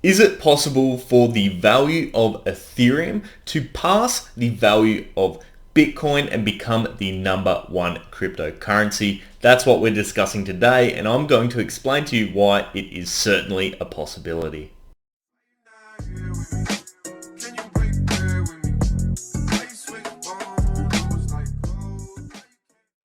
Is it possible for the value of Ethereum to pass the value of Bitcoin and become the #1 cryptocurrency? That's what we're discussing today, and I'm going to explain to you why it is certainly a possibility.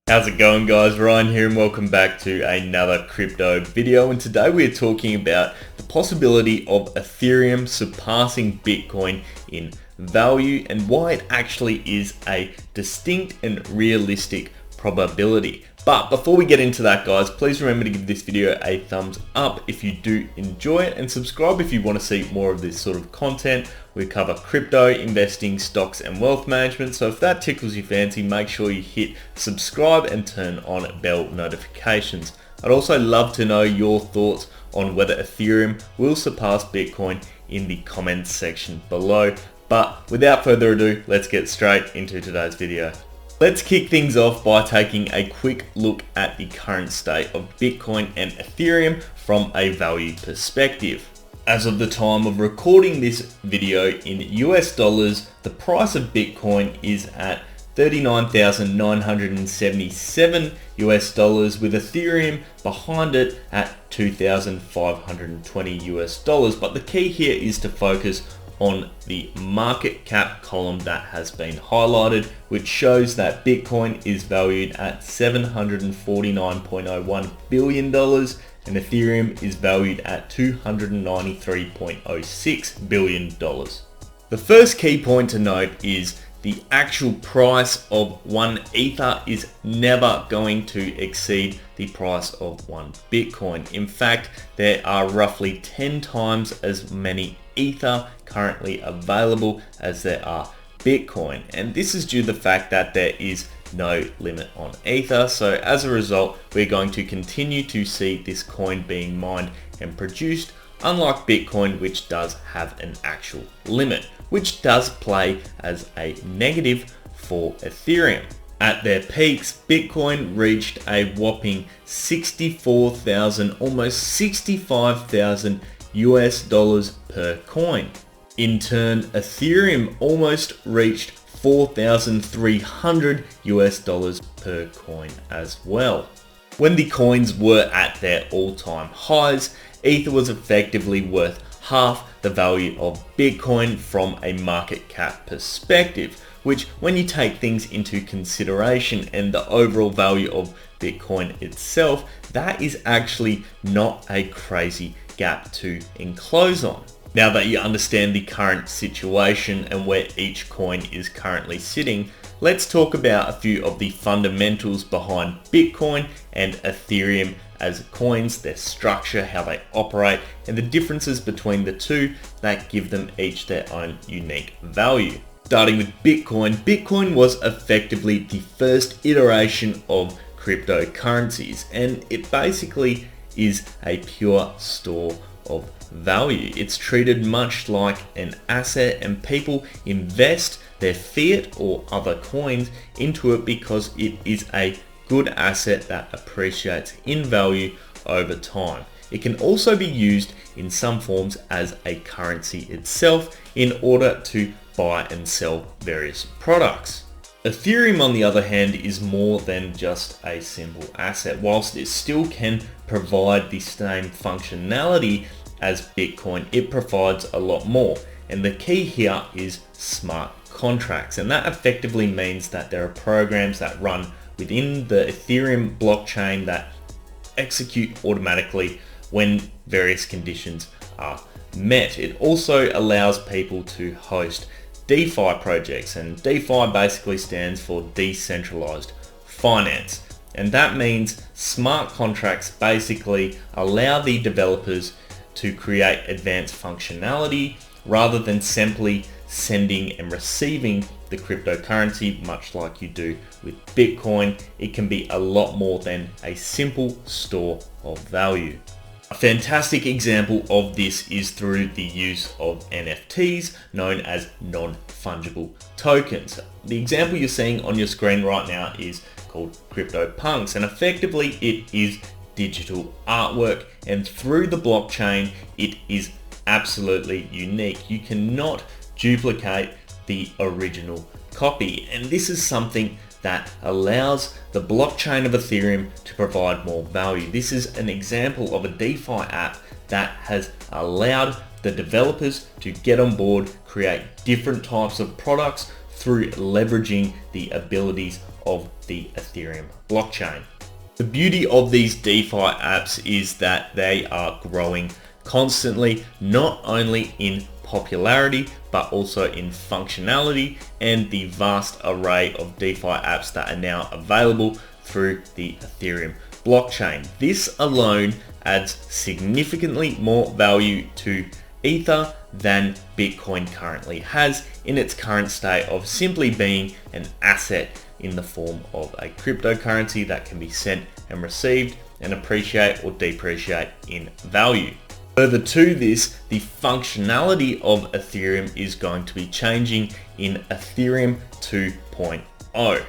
How's it going, guys? Ryan here and welcome back to another crypto video, and today we're talking about the possibility of Ethereum surpassing Bitcoin in value and why it actually is a distinct and realistic probability. But before we get into that, guys, please remember to give this video a thumbs up if you do enjoy it, and subscribe if you want to see more of this sort of content. We cover crypto, investing, stocks, and wealth management. So if that tickles your fancy, make sure you hit subscribe and turn on bell notifications. I'd also love to know your thoughts on whether Ethereum will surpass Bitcoin in the comments section below. But without further ado, let's get straight into today's video. Let's kick things off by taking a quick look at the current state of Bitcoin and Ethereum from a value perspective. As of the time of recording this video in US dollars, the price of Bitcoin is at $39,977 US dollars, with Ethereum behind it at $2,520 US dollars. But the key here is to focus on the market cap column that has been highlighted, which shows that Bitcoin is valued at $749.01 billion and Ethereum is valued at $293.06 billion. The first key point to note is the actual price of one Ether is never going to exceed the price of one Bitcoin. In fact, there are roughly 10 times as many Ether currently available as there are Bitcoin, and this is due to the fact that there is no limit on Ether. So as a result, we're going to continue to see this coin being mined and produced, unlike Bitcoin, which does have an actual limit, which does play as a negative for Ethereum. At their peaks, Bitcoin reached a whopping 64,000, almost 65,000 US dollars per coin. In turn, Ethereum almost reached 4,300 US dollars per coin as well. When the coins were at their all-time highs, Ether was effectively worth half the value of Bitcoin from a market cap perspective, which, when you take things into consideration and the overall value of Bitcoin itself, that is actually not a crazy gap to enclose on. Now that you understand the current situation and where each coin is currently sitting, let's talk about a few of the fundamentals behind Bitcoin and Ethereum as coins, their structure, how they operate, and the differences between the two that give them each their own unique value. Starting with Bitcoin, Bitcoin was effectively the first iteration of cryptocurrencies, and it basically is a pure store of value. It's treated much like an asset, and people invest their fiat or other coins into it because it is a good asset that appreciates in value over time. It can also be used in some forms as a currency itself in order to buy and sell various products. Ethereum, on the other hand, is more than just a simple asset. Whilst it still can provide the same functionality as Bitcoin, it provides a lot more. And the key here is smart contracts. And that effectively means that there are programs that run within the Ethereum blockchain that execute automatically when various conditions are met. It also allows people to host DeFi projects, and DeFi basically stands for decentralized finance. And that means smart contracts basically allow the developers to create advanced functionality rather than simply sending and receiving the cryptocurrency, much like you do with Bitcoin. It can be a lot more than a simple store of value. A fantastic example of this is through the use of NFTs, known as non-fungible tokens. The example you're seeing on your screen right now is called CryptoPunks, and effectively it is digital artwork, and through the blockchain it is absolutely unique. You cannot duplicate the original copy, and this is something that allows the blockchain of Ethereum to provide more value. This is an example of a DeFi app that has allowed the developers to get on board, create different types of products through leveraging the abilities of the Ethereum blockchain. The beauty of these DeFi apps is that they are growing constantly, not only in popularity, but also in functionality and the vast array of DeFi apps that are now available through the Ethereum blockchain. This alone adds significantly more value to Ether than Bitcoin currently has in its current state of simply being an asset in the form of a cryptocurrency that can be sent and received and appreciate or depreciate in value. Further to this, the functionality of Ethereum is going to be changing in Ethereum 2.0.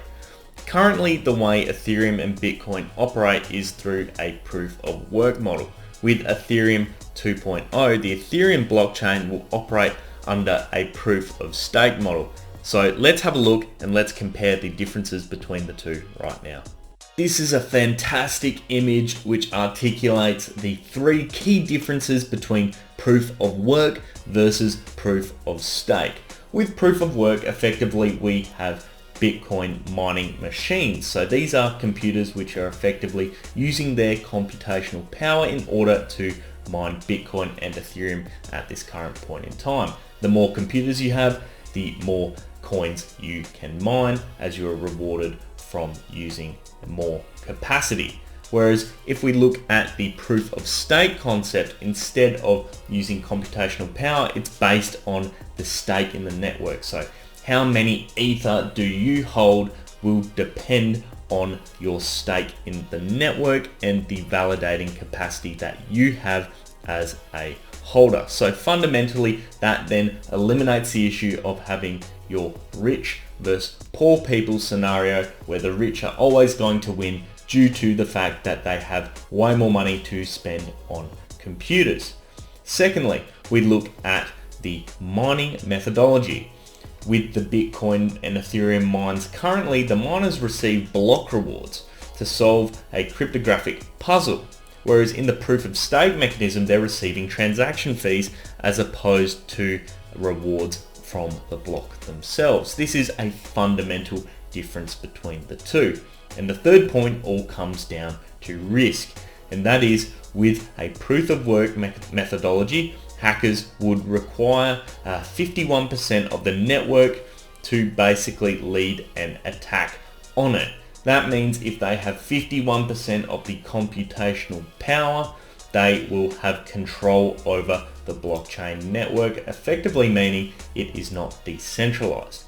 Currently, the way Ethereum and Bitcoin operate is through a proof of work model. With Ethereum 2.0, the Ethereum blockchain will operate under a proof of stake model. So let's have a look and let's compare the differences between the two right now. This is a fantastic image which articulates the three key differences between proof of work versus proof of stake. With proof of work, effectively we have Bitcoin mining machines. So these are computers which are effectively using their computational power in order to mine Bitcoin and Ethereum at this current point in time. The more computers you have, the more coins you can mine as you are rewarded from using more capacity. Whereas if we look at the proof of stake concept, instead of using computational power, it's based on the stake in the network. So how many Ether do you hold will depend on your stake in the network and the validating capacity that you have as a holder. So fundamentally, that then eliminates the issue of having your rich versus poor people scenario where the rich are always going to win due to the fact that they have way more money to spend on computers. Secondly, we look at the mining methodology. With the Bitcoin and Ethereum mines currently, the miners receive block rewards to solve a cryptographic puzzle, whereas in the proof of stake mechanism, they're receiving transaction fees as opposed to rewards from the block themselves. This is a fundamental difference between the two. And the third point all comes down to risk, and that is with a proof of work methodology, hackers would require 51% of the network to basically lead an attack on it. That means if they have 51% of the computational power, they will have control over the blockchain network, effectively meaning it is not decentralized.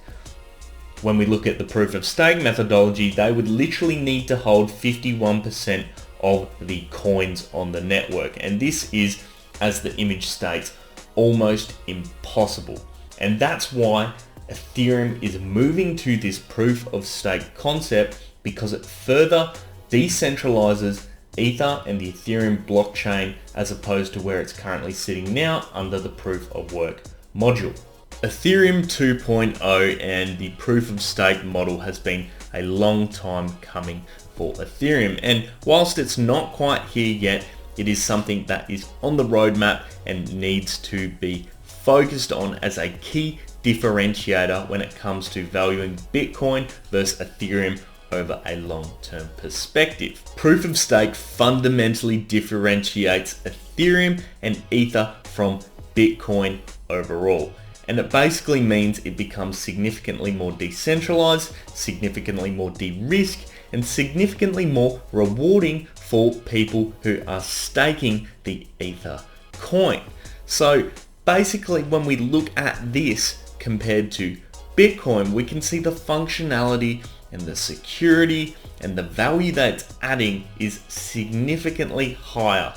When we look at the proof of stake methodology, they would literally need to hold 51% of the coins on the network. And this is, as the image states, almost impossible. And that's why Ethereum is moving to this proof of stake concept, because it further decentralizes Ether and the Ethereum blockchain as opposed to where it's currently sitting now under the proof of work module. Ethereum 2.0 and the proof of stake model has been a long time coming for Ethereum, and whilst it's not quite here yet, it is something that is on the roadmap and needs to be focused on as a key differentiator when it comes to valuing Bitcoin versus Ethereum over a long-term perspective. Proof of stake fundamentally differentiates Ethereum and Ether from Bitcoin overall. And it basically means it becomes significantly more decentralized, significantly more de-risked, and significantly more rewarding for people who are staking the Ether coin. So basically, when we look at this compared to Bitcoin, we can see the functionality and the security and the value that it's adding is significantly higher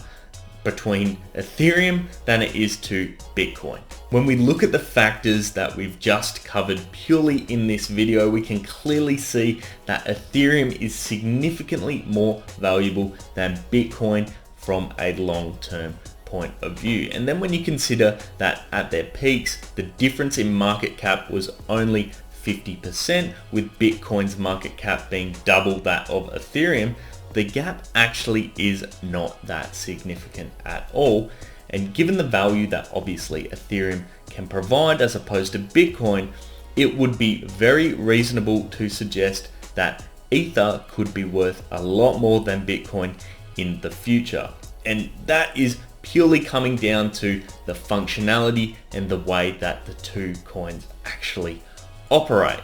between Ethereum than it is to Bitcoin. When we look at the factors that we've just covered purely in this video, we can clearly see that Ethereum is significantly more valuable than Bitcoin from a long-term point of view. And then when you consider that at their peaks, the difference in market cap was only 50%, with Bitcoin's market cap being double that of Ethereum, the gap actually is not that significant at all. And given the value that obviously Ethereum can provide as opposed to Bitcoin, it would be very reasonable to suggest that Ether could be worth a lot more than Bitcoin in the future. And that is purely coming down to the functionality and the way that the two coins actually operate.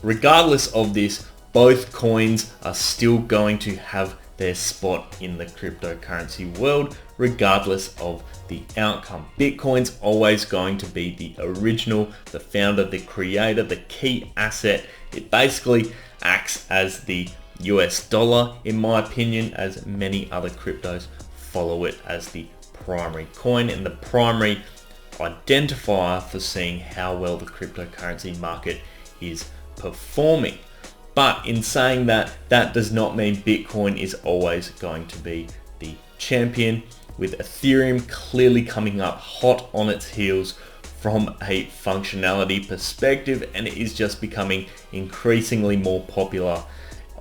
Regardless of this, both coins are still going to have their spot in the cryptocurrency world, regardless of the outcome. Bitcoin's always going to be the original, the founder, the creator, the key asset. It basically acts as the US dollar, in my opinion, as many other cryptos follow it as the primary coin and the primary identifier for seeing how well the cryptocurrency market is performing. But in saying that, that does not mean Bitcoin is always going to be the champion, with Ethereum clearly coming up hot on its heels from a functionality perspective, and it is just becoming increasingly more popular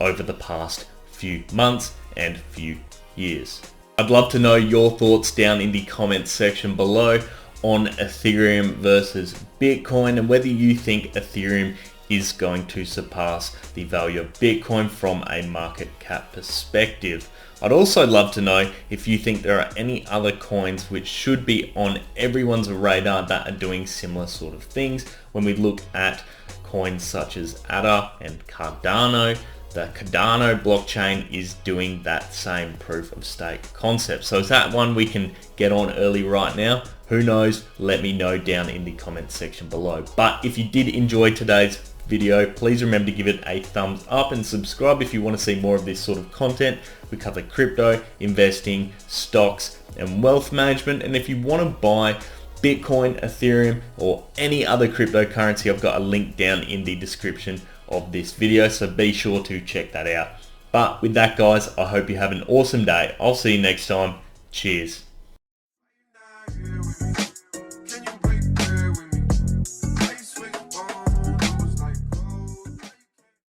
over the past few months and few years. I'd love to know your thoughts down in the comments section below on Ethereum versus Bitcoin, and whether you think Ethereum is going to surpass the value of Bitcoin from a market cap perspective. I'd also love to know if you think there are any other coins which should be on everyone's radar that are doing similar sort of things. When we look at coins such as ADA and Cardano, the Cardano blockchain is doing that same proof of stake concept. So is that one we can get on early right now? Who knows? Let me know down in the comments section below. But if you did enjoy today's video, please remember to give it a thumbs up and subscribe if you want to see more of this sort of content. We cover crypto, investing, stocks, and wealth management. And if you want to buy Bitcoin, Ethereum, or any other cryptocurrency, I've got a link down in the description of this video, so be sure to check that out. But with that, guys, I hope you have an awesome day. I'll see you next time. Cheers.